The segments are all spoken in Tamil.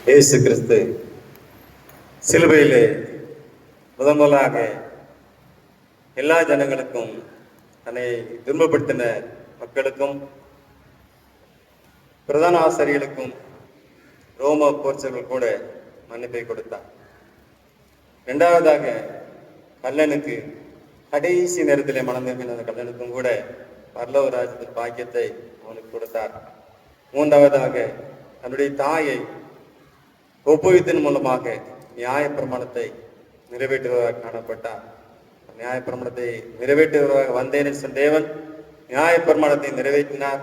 இயேசு கிறிஸ்து சிலுவையிலே முதலாக எல்லா ஜனங்களுக்கும் தன்னை துன்பப்படுத்தின மக்களுக்கும் பிரதான ஆசிரியர்களுக்கும் ரோம போர்ச்சர்கள் கூட மன்னிப்பை கொடுத்தார். இரண்டாவதாக கல்லனுக்கு கடைசி நேரத்திலே மனம் திரும்பின அந்த கல்லனுக்கும் கூட பரலோக ராஜ்யத்தின் பாக்கியத்தை அவனுக்கு கொடுத்தார். மூன்றாவதாக தன்னுடைய தாயை ஒப்புவித்தின் மூலமாக நியாய பிரமாணத்தை நிறைவேற்றுவதாக காணப்பட்டார். நியாய பிரமாணத்தை நிறைவேற்றுவதாக வந்தேன் சொன்ன தேவன் நியாய பிரமாணத்தை நிறைவேற்றினார்.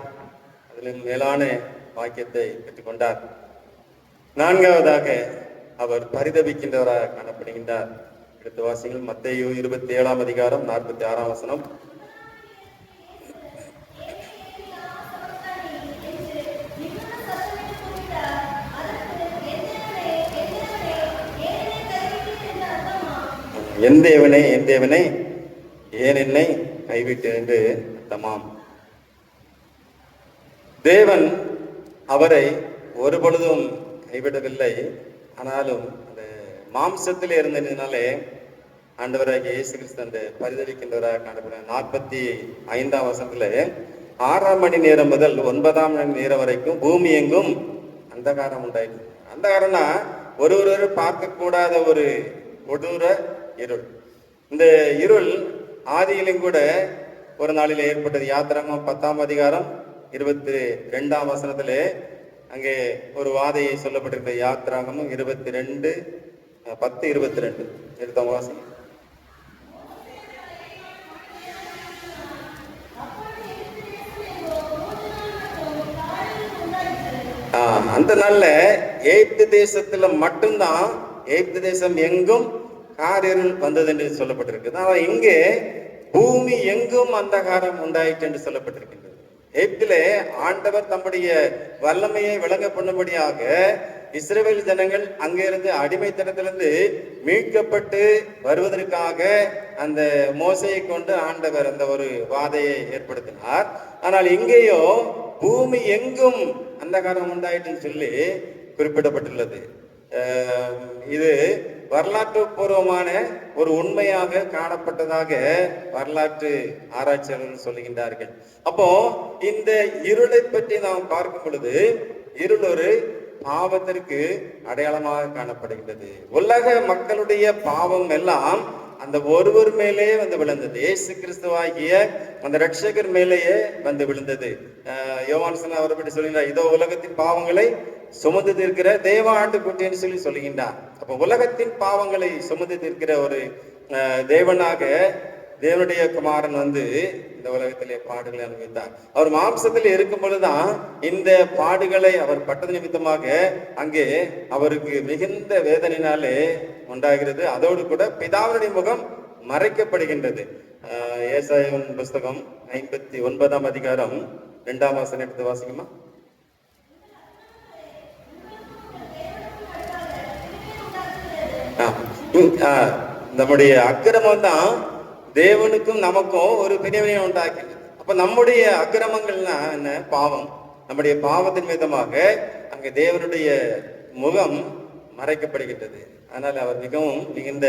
அதில் மேலான வாக்கியத்தை பெற்றுக்கொண்டார். நான்காவதாக அவர் பரிதபிக்கின்றவராக காணப்படுகின்றார். எடுத்து வாசிகள் மத்தேயு 27 அதிகாரம் 46 வசனம். என் தேவனே என் தேவனே ஏன் என்னை கைவிட்டு என்று அர்த்தமாம். தேவன் அவரை ஒரு பொழுதும் கைவிடவில்லை. ஆனாலும் அந்த மாம்சத்தில் இருந்ததினாலே ஆண்டவராகிய இயேசு கிறிஸ்து அந்த பரிதவிக்கின்றவராக காணப்படுற 45 வசனத்துல 6 மணி நேரம் முதல் 9 மணி நேரம் வரைக்கும் பூமி எங்கும் அந்தகாரம் உண்டாயிடுச்சு. அந்தகாரம்னா ஒருவர் பார்க்க கூடாத ஒரு கொடூர இருள். இந்த இருள் ஆதியிலும் கூட ஒரு நாளில் ஏற்பட்டது. யாத்திராகமம் 10 அதிகாரம் 22 வசனத்திலே அங்கே ஒரு வாதையை சொல்லப்பட்டிருக்க. யாத்திராகமம் 22:10-22 எடுத்தவங்க வாசம். அந்த நாள்ல எகிப்து தேசத்துல மட்டும்தான், எகிப்து தேசம் எங்கும் காரிருள் வந்தது என்று சொல்லப்பட்டிருக்கு. ஆனால் இங்கே பூமி எங்கும் அந்தகாரம் உண்டாயிற்று என்று சொல்லப்பட்டிருக்கின்றது. எகிப்திலே ஆண்டவர் தம்முடைய வல்லமையை விளங்க பண்ணும்படியாக இஸ்ரவேல் ஜனங்கள் அங்கிருந்து அடிமைத்தனத்திலிருந்து மீட்கப்பட்டு வருவதற்காக அந்த மோசையை கொண்டு ஆண்டவர் அந்த ஒரு வாதையை ஏற்படுத்தினார். ஆனால் இங்கேயோ பூமி எங்கும் அந்தகாரம் உண்டாயிட்டுன்னு சொல்லி குறிப்பிடப்பட்டுள்ளது. இது வரலாற்று பூர்வமான ஒரு உண்மையாக காணப்பட்டதாக வரலாற்று ஆராய்ச்சியாளர்கள் சொல்லுகின்றார்கள். அப்போ இந்த இருளை பற்றி நாம் பார்க்கும் பொழுது இருள் ஒரு பாவத்திற்கு அடையாளமாக காணப்படுகின்றது. உலக மக்களுடைய பாவம் எல்லாம் அந்த ஒருவர் மேலே வந்து விழுந்தது. இயேசு கிறிஸ்துவாகிய அந்த ரட்சகர் மேலேயே வந்து விழுந்தது. யோவான் அவரை பற்றி சொல்லுகிறார், இதோ உலகத்தின் பாவங்களை சுமந்து தீர்க்கிற தேவ ஆட்டுக்குட்டின்னு சொல்லி சொல்லுகின்றார். அப்ப உலகத்தின் பாவங்களை சுமந்து தீர்க்கிற ஒரு தேவனாக தேவனுடைய குமாரன் வந்து இந்த உலகத்திலே பாடுகளை அனுபவித்தார். அவர் மாம்சத்தில் இருக்கும் பொழுதுதான் இந்த பாடுகளை அவர் பட்டது நிமித்தமாக அங்கே அவருக்கு மிகுந்த வேதனையினாலே உண்டாகிறது. அதோடு கூட பிதாவினுடைய முகம் மறைக்கப்படுகின்றது. ஏசாயாவின் புஸ்தகம் 59 அதிகாரம் 2 வசனம் எடுத்து வாசிக்குமா? நம்முடைய அக்கிரமம் தான் தேவனுக்கும் நமக்கும் ஒரு பிரிவினை உண்டாக்கின்றது. அப்ப நம்முடைய அக்கிரமங்கள்னா என்ன? பாவம். நம்முடைய பாவத்தின் மீதமாக அங்க தேவனுடைய முகம் மறைக்கப்படுகின்றது. அதனால அவர் மிகவும் மிகுந்த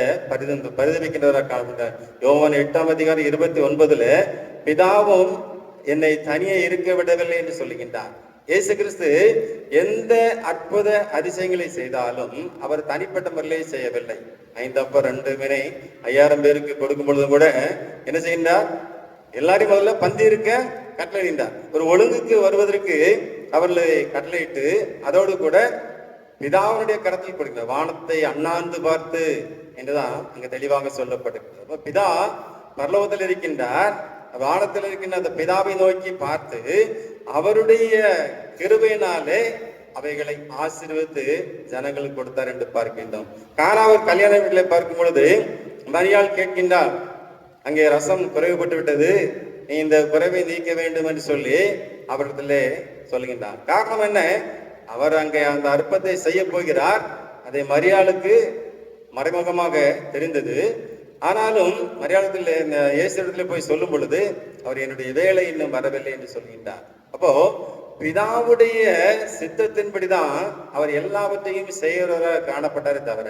பரிதவிக்கின்றவராக காணப்பட்டார். யோவான் 8 அதிகாரம் 29 பிதாவும் என்னை தனியே இருக்க விடவில்லை என்று சொல்லுகின்றார். இயேசு கிறிஸ்து எந்த அற்புத அதிசயங்களை செய்தாலும் அவர் தனிப்பட்ட முறையிலே செய்யவில்லை. 5 அப்பம் 2 மீனை 5000 பேருக்கு கொடுக்கும் பொழுதும் கூட என்ன செய்கின்றார்? எல்லாரையும் முதல்ல பந்தி இருக்க கட்டளையிட்டார். ஒரு ஒழுங்குக்கு வருவதற்கு அவர்களை கட்டளையிட்டு அதோடு கூட பிதாவுடைய கரத்தில் கொடுக்கிறார். வானத்தை அண்ணாந்து பார்த்து என்றுதான் அங்க தெளிவாக சொல்லப்பட்டிருக்கிறது. பிதா பரலோகத்தில் இருக்கின்றார். வானத்தில் இருக்கின்ற அந்த பிதாவை நோக்கி பார்த்து அவருடைய கிருபையினாலே அவைகளை ஆசீர்வதித்து ஜனங்களுக்கு கொடுத்தார் என்று பார்க்கின்றோம். கானாவூர் கல்யாண வீட்டிலே பார்க்கும் பொழுது மரியாள் கேட்கின்றார், அங்கே ரசம் குறைவுபட்டு விட்டது, நீ இந்த குறைவை நீக்க வேண்டும் என்று சொல்லி அவரிடத்திலே சொல்கின்றார். காரணம் என்ன? அவர் அங்கே அந்த அற்பத்தை செய்ய போகிறார். அதை மரியாளுக்கு மறைமுகமாக தெரிந்தது. ஆனாலும் மரியாதத்தில் இயேசு இடத்துல போய் சொல்லும் பொழுது அவர் என்னுடைய வேலை இன்னும் வரவில்லை என்று சொல்கின்றார். அப்போ பிதாவுடைய சித்தத்தின்படிதான் அவர் எல்லாவற்றையும் செய்கிறவராக காணப்பட்டாரே தவிர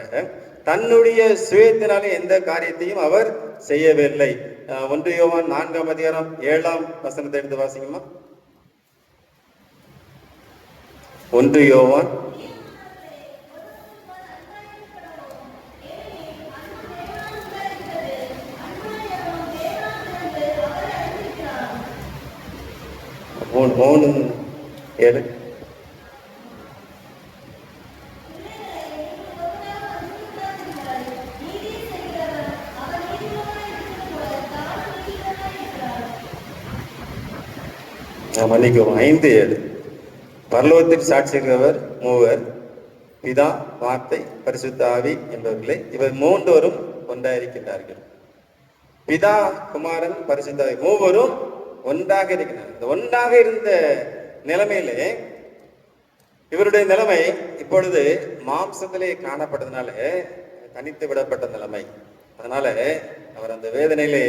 தன்னுடைய சுயத்தினாலே எந்த காரியத்தையும் அவர் செய்யவில்லை. 1 யோவான் 4ஆம் அதிகாரம் 7ஆம் வசனத்தை எடுத்து வாசிங்கம்மா. 1 யோவான் மூணு 7. மன்னிக்கவும், 5:7. பரலோகத்தில் சாட்சிக்கிறவர் மூவர், பிதா, வார்த்தை, பரிசுத்த ஆவி என்பவர்களே, இவர் மூன்றுவரும் ஒன்றாயிருக்கின்றார்கள். பிதா, குமாரன், பரிசுத்த ஆவி மூவரும் ஒன்றாக இருக்கிறார். இந்த ஒன்றாக இருந்த நிலைமையிலே இவருடைய நிலைமை இப்பொழுது மாம்சத்திலே காணப்பட்டதுனால தனித்து விடப்பட்ட நிலைமை. அதனால அவர் அந்த வேதனையிலே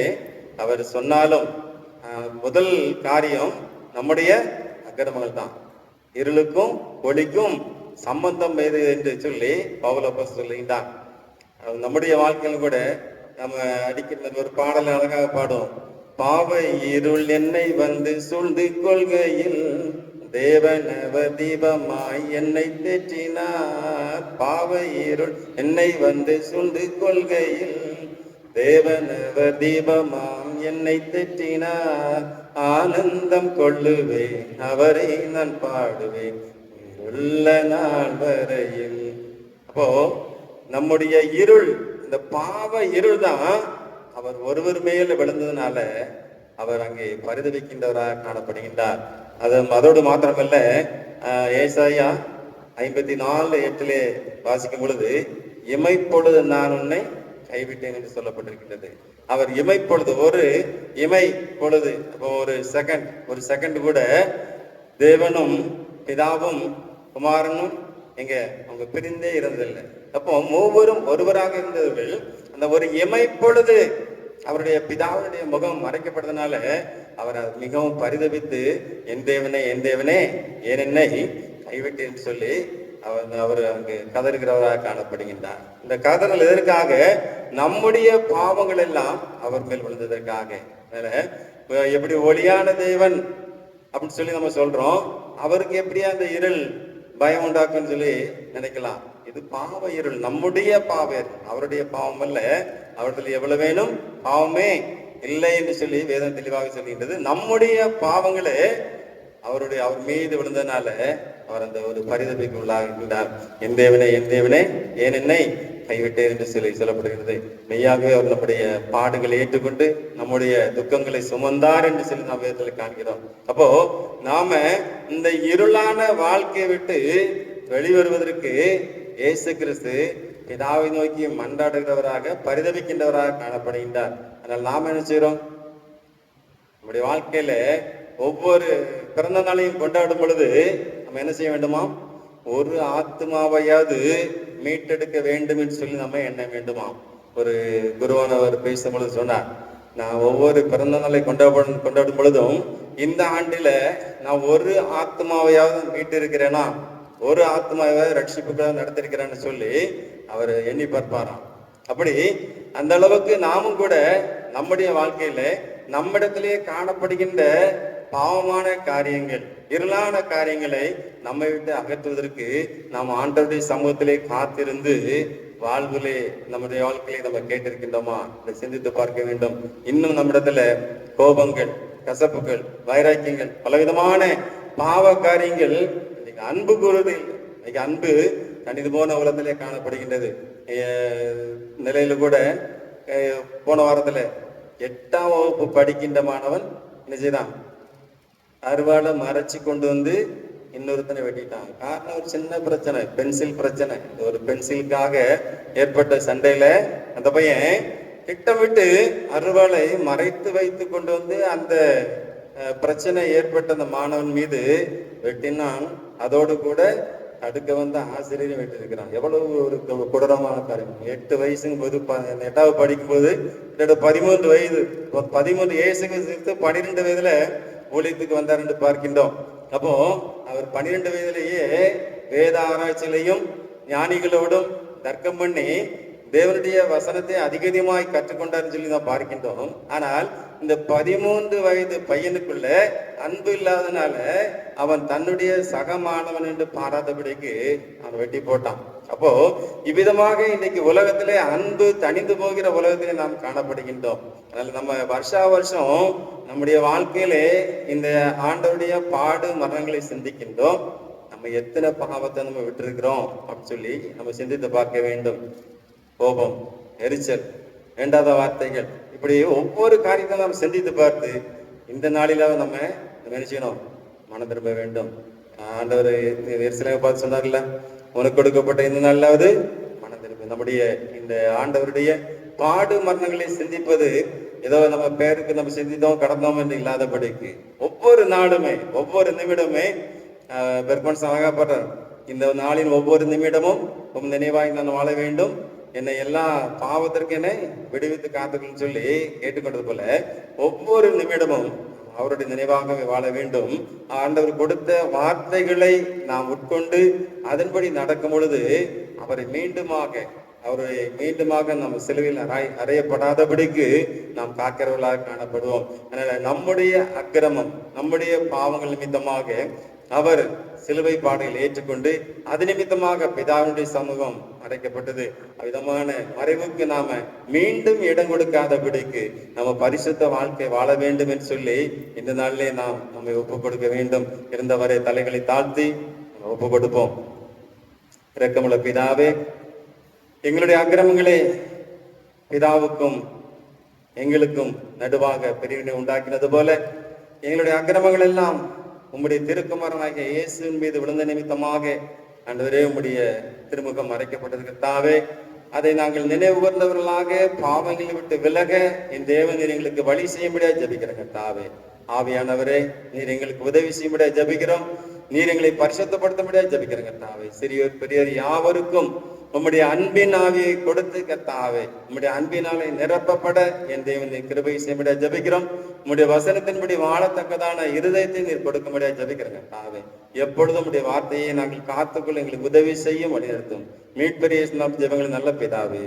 அவர் சொன்னாலும் முதல் காரியம் நம்முடைய அக்கிரமங்கள் தான். இருளுக்கும் ஒளிக்கும் சம்பந்தம் எது என்று சொல்லி பவுல் அப்போஸ்தலன் சொல்லுகின்றான். நம்முடைய வாழ்க்கையில் கூட நம்ம அடிக்கிற ஒரு பாடல் அழகாக பாடும். பாவ இருள் என்னை வந்து சூழ்ந்து கொள்கையில் தேவனவர் தீபமாய் என்னை தேற்றினார். பாவ இருள் என்னை வந்து சூழ்ந்து கொள்கையில் தேவனவர் தீபமாம் என்னை தேற்றினார். ஆனந்தம் கொள்ளுவேன், அவரை நான் பாடுவேன் உள்ள நாள் வரையில். அப்போ நம்முடைய இருள், இந்த பாவ இருள் தான் அவர் ஒருவர் மேல விழுந்ததுனால அவர் அங்கே பரிதவிக்கின்றவராக காணப்படுகின்றார். அதோடு மாத்திரமல்ல, ஏசாயா 54:8 வாசிக்கும் பொழுது இமைப்பொழுது நான் உன்னை கைவிட்டேன் என்று சொல்லப்பட்டிருக்கின்றது. அவர் இமைப்பொழுது, ஒரு இமை பொழுது, ஒரு செகண்ட் கூட தேவனும் பிதாவும் குமாரனும் எங்க அவங்க பிரிந்தே இருந்ததில்லை. அப்போ மூவரும் ஒருவராக இருந்தவர்கள் அந்த ஒரு இமைப்பொழுது அவருடைய பிதாவுடைய முகம் மறைக்கப்பட்டதுனால அவர் மிகவும் பரிதபித்து என் தேவனே ஏன் என்னை கைவிட்டு என்று சொல்லி அவர் அங்கு கதறுகிறவராக காணப்படுகின்றார். இந்த கதறல் எதற்காக? நம்முடைய பாவங்கள் எல்லாம் அவர் மேல் விழுந்ததற்காக. எப்படி ஒளியான தேவன் அப்படின்னு சொல்லி நம்ம சொல்றோம், அவருக்கு எப்படியா அந்த இருள் பயம் உண்டாக்குன்னு சொல்லி நினைக்கலாம். இது பாவ இருள், நம்முடைய பாவ இருள், அவருடைய பாவம் அல்ல. அவர்கள் எவ்வளவு வேணும் பாவமே இல்லை என்று சொல்லி வேதம் தெளிவாக சொல்கின்றது. நம்முடைய பாவங்களே அவர் மீது விழுந்ததுனால அவர் அந்த ஒரு பரிதபிக்கு உள்ளாகின்றார். என் தேவனே ஏன் என்னை கைவிட்டேன் என்று சொல்லி சொல்லப்படுகிறது. மெய்யாகவே அவர் நம்முடைய பாடுகளை ஏற்றுக்கொண்டு நம்முடைய துக்கங்களை சுமந்தார் என்று சொல்லி நாம் வேதத்தில் காண்கிறோம். அப்போ நாம இந்த இருளான வாழ்க்கையை விட்டு வெளிவருவதற்கு இயேசு கிறிஸ்து பிதாவை நோக்கி மன்றாடுகிறவராக பரிதபிக்கின்றவராக காணப்படுகின்றார். அதனால் நாம் என்ன செய்யறோம்? நம்முடைய வாழ்க்கையில ஒவ்வொரு பிறந்த நாளையும் கொண்டாடும் பொழுது நம்ம என்ன செய்ய வேண்டுமா? ஒரு ஆத்மாவையாவது மீட்டெடுக்க வேண்டும் என்று சொல்லி நம்ம எண்ண வேண்டுமா? ஒரு குருவானவர் பேசும் பொழுது சொன்னார், நான் ஒவ்வொரு பிறந்த நாளை கொண்டாடும் பொழுதும் இந்த ஆண்டில நான் ஒரு ஆத்மாவையாவது மீட்டு இருக்கிறேனா, ஒரு ஆத்மாவை ரட்சிப்புக்காக நடத்திருக்கிறேன்னு சொல்லி அவர் எண்ணி பார்ப்பாராம். அப்படி அந்த அளவுக்கு நாமும் கூட நம்முடைய வாழ்க்கையில நம்மிடத்திலே காணப்படுகின்ற பாவமான காரியங்கள், இருளான காரியங்களை நம்மை விட்டு அகற்றுவதற்கு நாம் ஆண்டவருடைய சமூகத்திலே காத்திருந்து வாழ்விலே நம்முடைய வாழ்க்கையை நம்ம கேட்டிருக்கின்றோமா? இதை சிந்தித்து பார்க்க வேண்டும். இன்னும் நம்மிடத்துல கோபங்கள், கசப்புகள், வைராக்கியங்கள், பலவிதமான பாவ காரியங்கள், அன்பு கூறுவது இல்லை. இன்னைக்கு அன்பு கணிது போன உலகத்திலே காணப்படுகின்றது. நிலையில கூட போன வாரத்துல 8ஆம் வகுப்பு படிக்கின்ற மாணவன் என்ன செய்தான்? அருவாளை மறைச்சு கொண்டு வந்து இன்னொருத்தனை வெட்டிட்டான். காரணம் ஒரு சின்ன பிரச்சனை, பென்சில் பிரச்சனை. ஒரு பென்சிலுக்காக ஏற்பட்ட சண்டையில அந்த பையன் திட்டமிட்டு அருவாளை மறைத்து வைத்து கொண்டு வந்து அந்த பிரச்சனை ஏற்பட்ட அந்த மாணவன் மீது வெட்டினான். அதோடு கூட தடுக்க வந்த ஆசிரியரை வெட்டிருக்கிறான். எவ்வளவு ஒரு கொடூரமான காரியம். 8 வயசுங்கும் போது 8ஆவது படிக்கும் போது 13 வயது, 13 ஏசுக்கு 12 வயதுல ஊழியத்துக்கு வந்தார் என்று பார்க்கின்றோம். அப்போ அவர் 12 வயதிலேயே வேத ஆராய்ச்சியிலையும் ஞானிகளோடும் தர்க்கம் பண்ணி தேவனுடைய வசனத்தை அதிகமாய் கற்றுக்கொண்டார்னு சொல்லி தான் பார்க்கின்றோம். ஆனால் இந்த 13 வயது பையனுக்குள்ள அன்பு இல்லாதனால அவன் தன்னுடைய சக மாணவன் என்று பாராதபடிக்கு அவன் வெட்டி போட்டான். அப்போ இவ்விதமாக இன்னைக்கு உலகத்திலே அன்பு தணிந்து போகிற உலகத்திலே நாம் காணப்படுகின்றோம். அதனால நம்ம வருஷா வருஷம் நம்முடைய வாழ்க்கையிலே இந்த ஆண்டவருடைய பாடு மரணங்களை சிந்திக்கின்றோம். நம்ம எத்தனை பாவத்தை நம்ம விட்டுருக்கிறோம் அப்படின்னு சொல்லி நம்ம சிந்தித்து பார்க்க வேண்டும். கோபம், எரிச்சல், வேண்டாத வார்த்தைகள், இப்படி ஒவ்வொரு காரியத்தை நாம் சிந்தித்து பார்த்து இந்த நாளிலாவது நம்ம நினைச்சணும் மனம் திரும்ப வேண்டும். ஆண்டவர் எரிச்சலை பார்த்து சொன்னார்ல, உனக்கு கொடுக்கப்பட்ட இந்த நாளிலாவது மனம் திரும்ப. நம்முடைய இந்த ஆண்டவருடைய பாடு மரணங்களை சிந்திப்பது ஏதோ நம்ம பேருக்கு நம்ம சிந்தித்தோம் கடந்தோம் என்று இல்லாதபடிக்கு ஒவ்வொரு நாளுமே ஒவ்வொரு நிமிடமே பெர்மன்ஸ் அழகா பண்றார். இந்த நாளின் ஒவ்வொரு நிமிடமும் உம் நினைவாய் நான் வாழ வேண்டும், என்னை எல்லா பாவத்திற்கு என்னை விடுவித்து காத்துக்கணும்னு சொல்லி கேட்டுக்கொண்டது போல ஒவ்வொரு நிமிடமும் அவருடைய நினைவாகவே வாழ வேண்டும். ஆண்டவர் கொடுத்த வார்த்தைகளை நாம் உட்கொண்டு அதன்படி நடக்கும் பொழுது அவரை மீண்டுமாக நம்ம சிலுவையில் அறையப்படாதபடிக்கு நாம் காக்கிறவர்களாக காணப்படுவோம். அதனால நம்முடைய அக்கிரமம் நம்முடைய பாவங்கள் நிமித்தமாக அவர் சிலுவை பாடையில் ஏற்றுக்கொண்டு அது நிமித்தமாக பிதாவினுடைய சமூகம் அடைக்கப்பட்டது. விதமான மறைவுக்கு நாம மீண்டும் இடம் கொடுக்காதபடிக்கு நம்ம பரிசுத்த வாழ்க்கை வாழ வேண்டும் என்று சொல்லி இந்த நாளிலே நாம் நம்மை ஒப்பு கொடுக்க வேண்டும். இருந்தவரை தலைகளை தாழ்த்தி ஒப்பு கொடுப்போம். இரக்கமுள்ள பிதாவே, எங்களுடைய அக்கிரமங்களே பிதாவுக்கும் எங்களுக்கும் நடுவாக பிரிவினை உண்டாக்கினது போல எங்களுடைய அக்கிரமங்கள் எல்லாம் உம்முடைய திருக்குமாரனாகிய இயேசுவின் மீது விழுந்த நிமித்தமாக ஆண்டவரே உம்முடைய திருமுகம் மறைக்கப்பட்டது கர்த்தாவே. அதை நாங்கள் நினைவு கூர்ந்தவர்களாக பாவங்களை விட்டு விலக என் தேவன் நீர் எங்களுக்கு வழி செய்யும்படியா ஜபிக்கிறோம் கர்த்தாவே. ஆவியானவரே, நீர் எங்களுக்கு உதவி செய்யும்படியா ஜபிக்கிறோம். நீர் எங்களை பரிசுத்தப்படுத்தும்படியா ஜபிக்கிறோம் கர்த்தாவே. சிறியோர் பெரியோர் யாவருக்கும் உம்முடைய அன்பின் ஆவியை கொடுத்து கர்த்தாவே உம்முடைய அன்பினாலே நிரப்பப்பட என் தேவன் கிருபை செய்யும்படியா ஜபிக்கிறோம். உம்முடைய வசனத்தின்படி வாழத்தக்கதான இருதயத்தை நீர் கொடுக்கும்படியா ஜபிக்கிறோம் கர்த்தாவே. எப்பொழுதும் உம்முடைய வார்த்தையை நாங்கள் காத்துக்கொள்ள எங்களுக்கு உதவி செய்யும் வழிநடத்தும். மீட்பெரிய ஜெபங்கள் நல்ல பிதாவே.